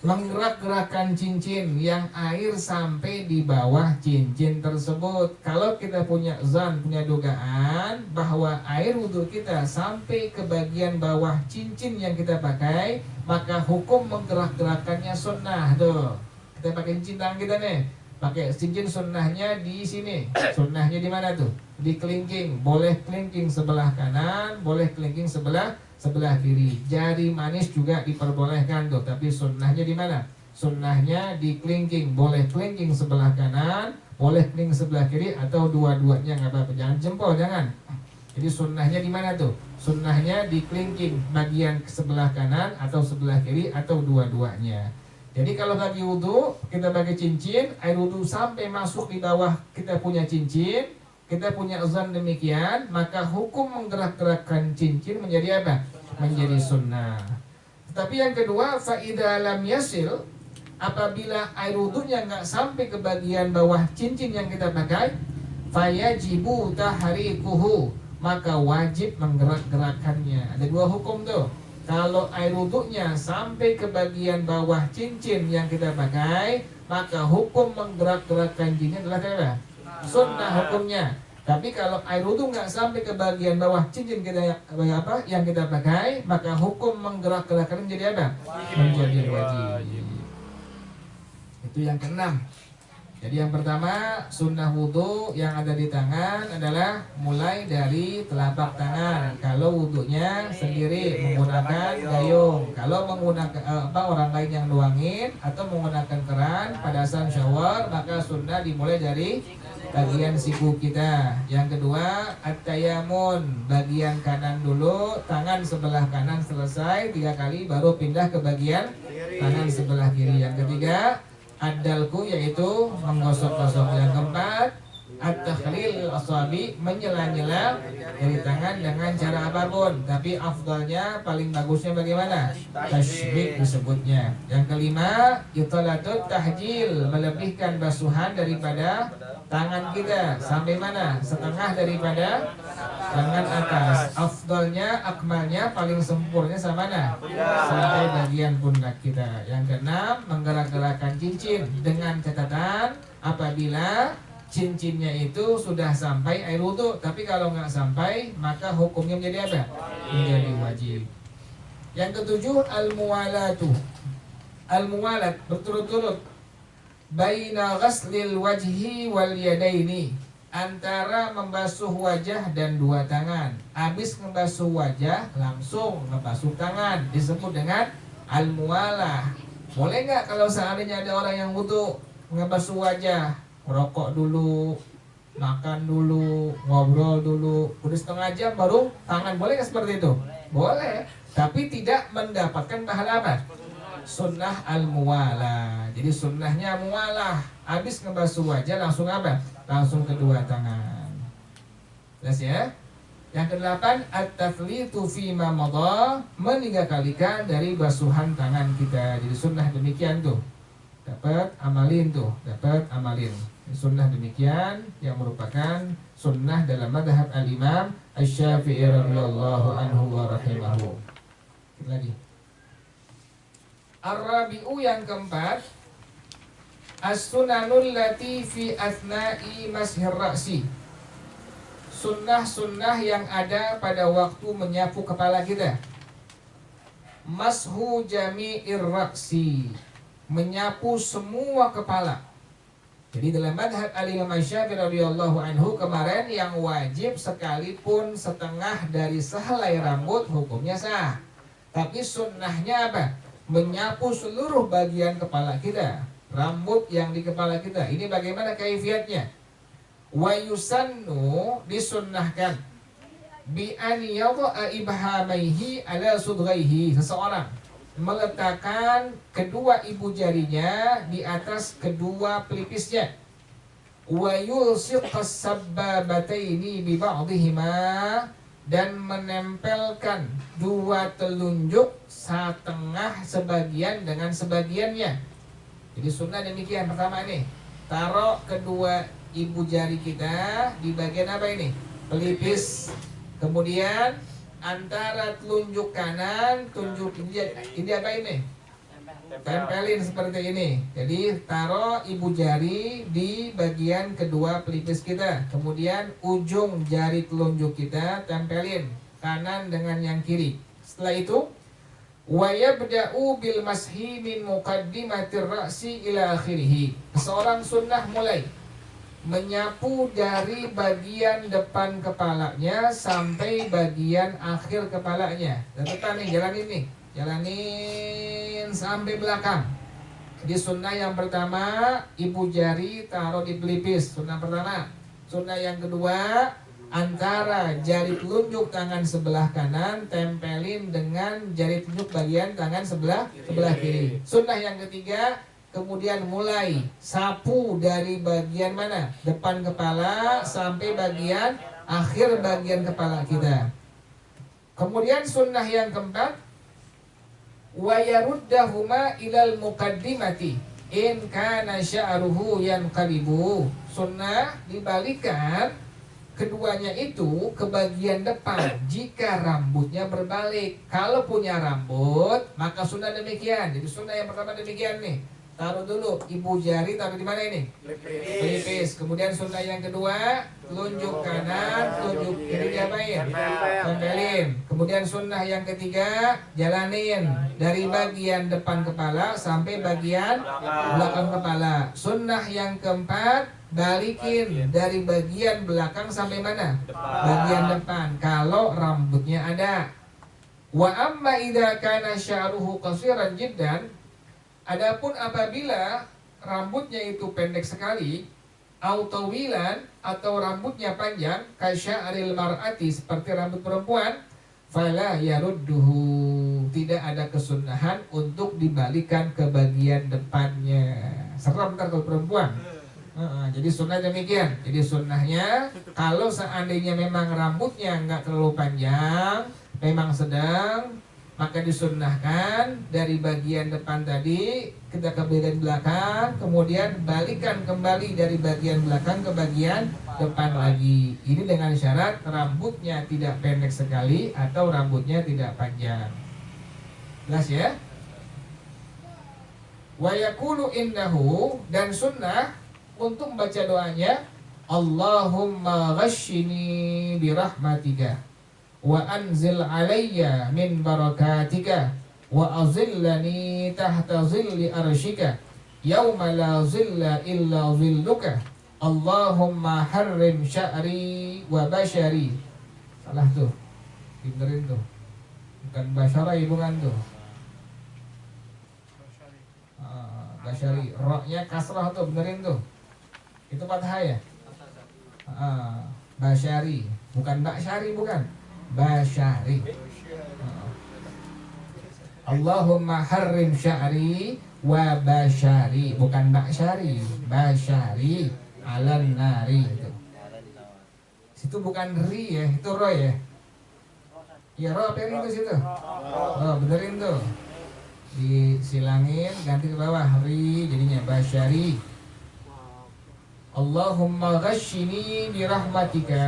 Menggerak-gerakkan cincin yang air sampai di bawah cincin tersebut. Kalau kita punya zan, punya dugaan bahwa air wudhu kita sampai ke bagian bawah cincin yang kita pakai, maka hukum menggerak-gerakkannya sunnah tuh. Kita pakai cincin tangan kita nih, pakai cincin sunnahnya di sini. Sunnahnya di mana tuh? Di kelingking. Boleh kelingking sebelah kanan, boleh kelingking sebelah kiri. Jari manis juga diperbolehkan tuh, tapi sunnahnya di mana? Sunnahnya di kelingking. Boleh kelingking sebelah kanan, boleh kelingking sebelah kiri, atau dua-duanya nggak apa-apa. Jangan jempol, jangan. Jadi sunnahnya di mana tuh? Sunnahnya di kelingking, bagian sebelah kanan atau sebelah kiri atau dua-duanya. Jadi kalau bagi wudhu, kita pakai cincin, air wudhu sampai masuk di bawah kita punya cincin, kita punya zan demikian, maka hukum menggerak-gerakkan cincin menjadi apa? Menjadi sunnah. Tetapi yang kedua, faida lam yasil, apabila air wudhunya nggak sampai ke bagian bawah cincin yang kita pakai, fayajibu tahrikuhu, maka wajib menggerak-gerakkannya. Ada dua hukum tuh. Kalau air wudhunya sampai ke bagian bawah cincin yang kita pakai, maka hukum menggerak-gerakkan cincin adalah apa? Sunnah hukumnya. Tapi kalau air wudhu nggak sampai ke bagian bawah cincin kita yang kita pakai, maka hukum menggerak-gerakkan menjadi apa? Menjadi wajib. Itu yang keenam. Jadi yang pertama, sunnah wudhu yang ada di tangan adalah mulai dari telapak tangan. Kalau wudhunya sendiri menggunakan gayung, kalau menggunakan orang lain yang nuangin atau menggunakan keran pada saat shower, maka sunnah dimulai dari bagian siku kita. Yang kedua, at-tayamun, bagian kanan dulu, tangan sebelah kanan selesai 3 kali, baru pindah ke bagian tangan sebelah kiri. Yang ketiga, ad-dalku, yaitu menggosok-gosok. Yang keempat, at-takhlil asabi, menyela-nyela dari tangan dengan cara apapun. Tapi afdalnya, paling bagusnya bagaimana? Tashbik disebutnya. Yang kelima, italatut tahjil, melebihkan basuhan daripada tangan kita. Sampai mana? Setengah daripada tangan atas. Afdalnya, akmalnya, paling sempurna sama mana? Sampai bagian pundak kita. Yang keenam, menggerak-gerakkan cincin dengan catatan apabila cincinnya itu sudah sampai air wudhu. Tapi kalau nggak sampai, maka hukumnya menjadi apa? Menjadi wajib. Yang ketujuh, al-muwalatu. Al-muwalat, berturut-turut, baina ghaslil wajhi wal yadaini, antara membasuh wajah dan 2 tangan. Habis membasuh wajah, langsung membasuh tangan, disebut dengan al-muwalah. Boleh nggak kalau seandainya ada orang yang wudhu membasuh wajah, merokok dulu, makan dulu, ngobrol dulu, udah setengah jam baru tangan, boleh nggak seperti itu? Boleh, tapi tidak mendapatkan pahala apa? Sunnah al-muwalah. Jadi sunnahnya muwalah. Habis ngebasuh wajah langsung apa? Langsung kedua tangan. Jelas ya? Yang kedelapan, at-taflitu fima madha, meninggalkan dari basuhan tangan kita. Jadi sunnah demikian tuh. Dapat amalin tuh, dapat amalin. Sunnah demikian yang merupakan sunnah dalam madhab al-imam Asy-Syafi'i radhiyallahu anhu wa rahimahu. Kita lagi. Ar-rabi'u, yang keempat, as-sunanul lati fi athna'i mashir ra'si, sunnah-sunnah yang ada pada waktu menyapu kepala kita. Mashu jami'ir ra'si, menyapu semua kepala. Jadi dalam madhab al-imam Asy-Syafi'i radhiyallahu anhu kemarin, yang wajib sekalipun setengah dari sehelai rambut hukumnya sah. Tapi sunnahnya apa? Menyapu seluruh bagian kepala kita, rambut yang di kepala kita. Ini bagaimana kaifiatnya? Wa yusannu, disunnahkan, bi an yadha'a ibhamaihi ala sudghaihi, seseorang meletakkan kedua ibu jarinya di atas kedua pelipisnya. wa yulsiqas sabbabataini bi ba'dihima, dan menempelkan dua telunjuk setengah sebagian dengan sebagiannya. Jadi sunnah demikian. Pertama nih, taruh kedua ibu jari kita di bagian apa ini? Pelipis. Kemudian antara telunjuk kanan, telunjuk ini apa ini? Tempelin seperti ini. Jadi taruh ibu jari di bagian kedua pelipis kita. Kemudian ujung jari telunjuk kita tempelin kanan dengan yang kiri. Setelah itu wa yabda'u bil mashi min muqaddimatir ra'si ila akhirih. Seorang sunnah mulai menyapu dari bagian depan kepalanya sampai bagian akhir kepalanya. Tetap nih, jalanin sampai belakang. Di sunnah yang pertama, ibu jari taruh di pelipis, sunnah pertama. Sunnah yang kedua, antara jari telunjuk tangan sebelah kanan tempelin dengan jari telunjuk bagian tangan sebelah kiri. Sunnah yang ketiga, kemudian mulai sapu dari bagian mana? Depan kepala sampai bagian akhir bagian kepala kita. Kemudian sunnah yang keempat, wa yaruddahuma ilal muqaddimati in kana sya'ruhu yanqalibu. Sunnah dibalikan keduanya itu ke bagian depan jika rambutnya berbalik. Kalau punya rambut maka sunnah demikian. Jadi sunnah yang pertama demikian nih. Taruh dulu ibu jari, taruh di mana ini? Pelipis. Kemudian sunnah yang kedua, telunjuk kanan, telunjuk kiri diapain? Tempelin. Kemudian sunnah yang ketiga, jalanin dari bagian depan kepala sampai bagian belakang kepala. Sunnah yang keempat, balikin dari bagian belakang sampai mana? Bagian depan. Kalau rambutnya ada. Wa amma idza kana sya'ruhu qasiran jiddan. Adapun apabila rambutnya itu pendek sekali, tawilan atau rambutnya panjang, kasya'ril mar'ati, seperti rambut perempuan, fala yarudduhu, tidak ada kesunahan untuk dibalikan ke bagian depannya. Serem ntar kalau perempuan. Jadi sunnah demikian. Jadi sunnahnya kalau seandainya memang rambutnya nggak terlalu panjang, memang sedang, maka disunnahkan dari bagian depan tadi kita ke bagian belakang, kemudian balikan kembali dari bagian belakang ke bagian depan lagi. Ini dengan syarat rambutnya tidak pendek sekali atau rambutnya tidak panjang. Jelas ya? Wa yaqulu innahu, dan sunnah untuk membaca doanya, Allahumma ghashini birahmatika wa anzil alayya min barakatika wa azillani tahta zilli arshika yawma la zilla illa zilluka Allahumma harrim sya'ri wa bashari. Salah tuh, benerin tuh, bukan basyari, bukan tuh, bashari, roknya kasrah tuh, benerin tuh, itu fathah ya. Bashari, bukan baksyari, bukan Bashari. Allahumma harrim sya'ri wa bashari, bukan baksyari, bashari alan nari. Situ bukan ri ya, itu ro ya. Ya ro apa itu situ? Oh, benerin tuh. Disilangin, ganti ke bawah, ri jadinya bashari. Allahumma ghashini birahmatika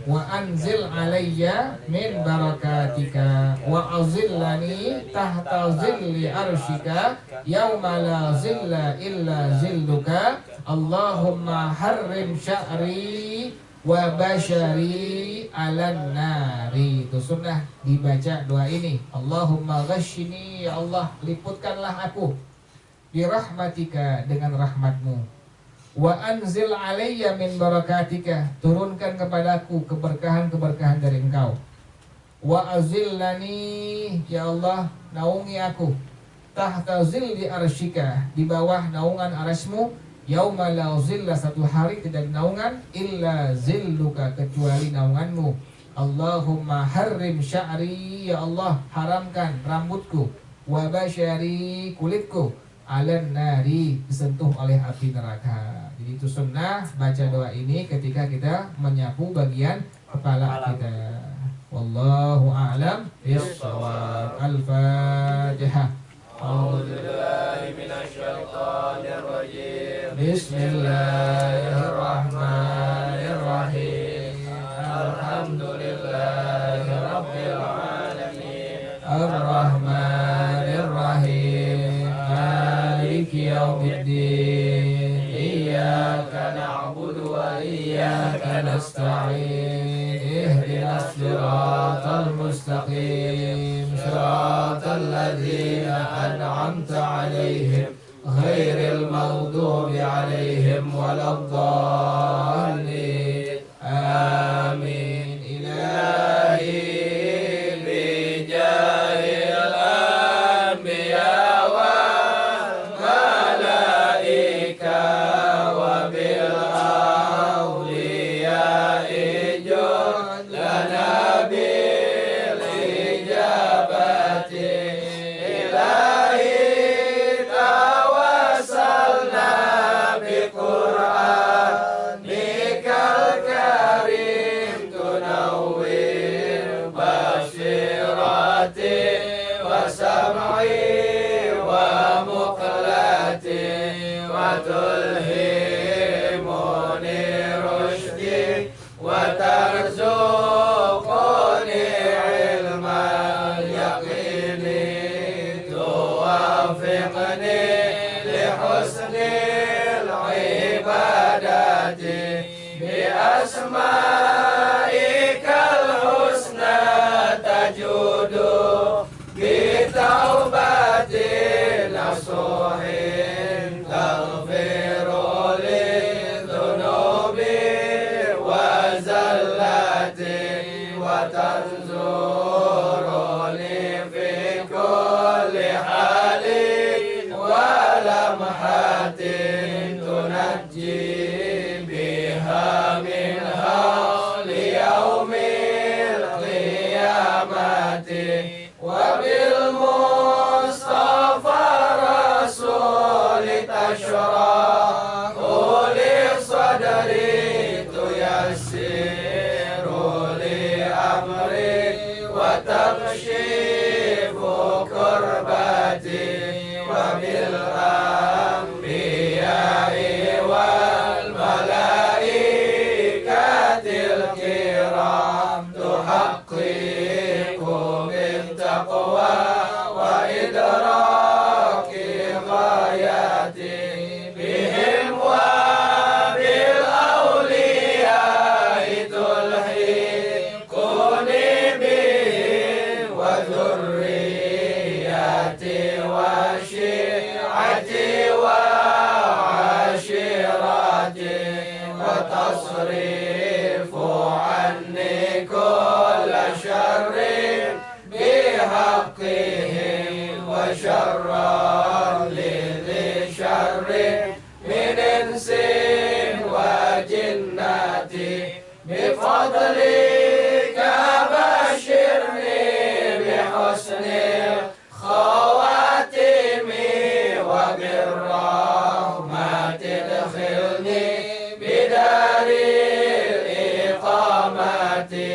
wa anzil alayya min barakatika wa azillani tahta zilli arshika yawma la zilla illa zilluka Allahumma harrim sya'ri wa bashari alan nari. Itu sunnah dibaca doa ini. Allahumma ghashini, ya Allah liputkanlah aku birahmatika, dengan rahmatmu, wa anzil alayya min barakatika, turunkan kepadaku keberkahan-keberkahan dari engkau, wa azillani, ya Allah naungi aku, tahta zilli arsyika, di bawah naungan arasmu, yauma la zilla, satu hari tidak naungan illa zilluka, kecuali naunganmu. Allahumma harrim sya'ri, ya Allah haramkan rambutku, wa bashari, kulitku, alan nari, disentuh oleh api neraka. Jadi itu sunnah baca doa ini ketika kita menyapu bagian kepala kita. Wallahu a'lam bishawab. Al-Fatihah. Bismillahirrahmanirrahim. Alhamdulillahirabbil alamin. Ar-Rahmanir-Rahim. Maliki yaumiddin. Iyyaka na'budu wa iyyaka nasta'in. Ihdinas siratal mustaqim. Siratal ladzina an'amta 'alaihim ghairil maghdubi 'alaihim waladdallin. Amin. Ilahi bijahil anbiya wal malaika wa bil awliya ijud lana bil ijabati. Ilahi tawassalna bi Qur'anikal karim tunawwir basirati wa sam'i wa muqlati wa tulhimuni rushdi wa tarzuquni ilmal yaqini tuwafiqni li husnil ibadati bi asma'ikal husna tajudu bi taubatin nasuhin taghfiru li dhunubi wa zallati wa tanzuruni fi kulli halin wa lamhatin tunajji biha min hawli yaumil qiyamati wa bil mustafa rasuli tashrahu li sadri tuyassiru li amri wa takshifu kurbati wa bil anbiya'i wal malaikatil kiram tuhaqqiqu min taqwa wa idraki ghayati bihim wa bil awliya'i tulhiquni bihim wa dhurriyyati wa syi'ati wa ashirati wa tasrifu anni kulla sharrin bihaqqihim wa sharran lidhi sharrin min insin wa jinnati bifadlika bashirni bihusnil khawatimi wa birrahmati adkhilni bidaril iqamati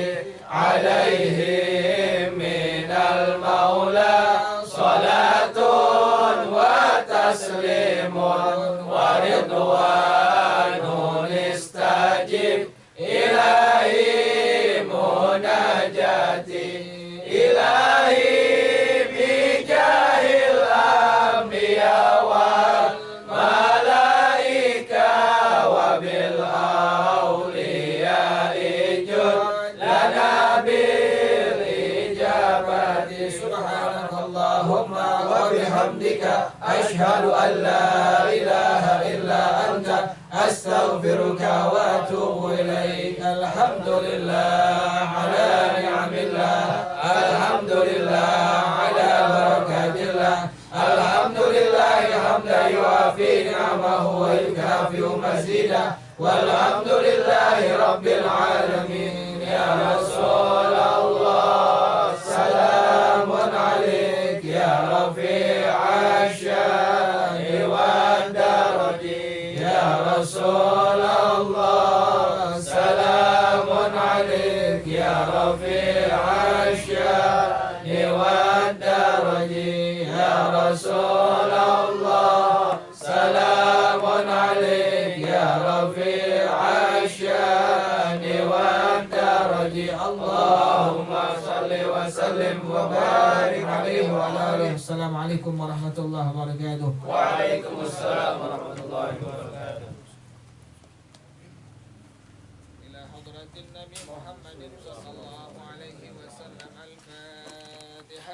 alaihim minal maula salatun wa taslimun wa ridwanun istajib ilahi munajati ilahi bijahil anbiya wal malaika wa bil awliya ijud lana bil ijabati. Subhanakallahumma wa bihamdika ashhadu an la ilaha illa anta astaghfiruka wa atubu ilaik. Alhamdulillah ala ni'amillah, alhamdulillah ala barakatillah, alhamdulillah hamdan yuafi ni'amahu wa yukafi'u mazidah, walhamdulillahi rabbil alamin. Ya Rasulullah salamun alaik ya rafi'a syai wa darati ya Rasul العشاء والدرج يا رسول الله سلام عليك يا رفيع الشان والدرج اللهم صل وسلم وبارك عليه وعلى آله. Assalamualaikum warahmatullahi wabarakatuh. Waalaikumsalam warahmatullahi wabarakatuh. إلى حضرة النبي محمد صلى الله عليه وسلم الفاتحة.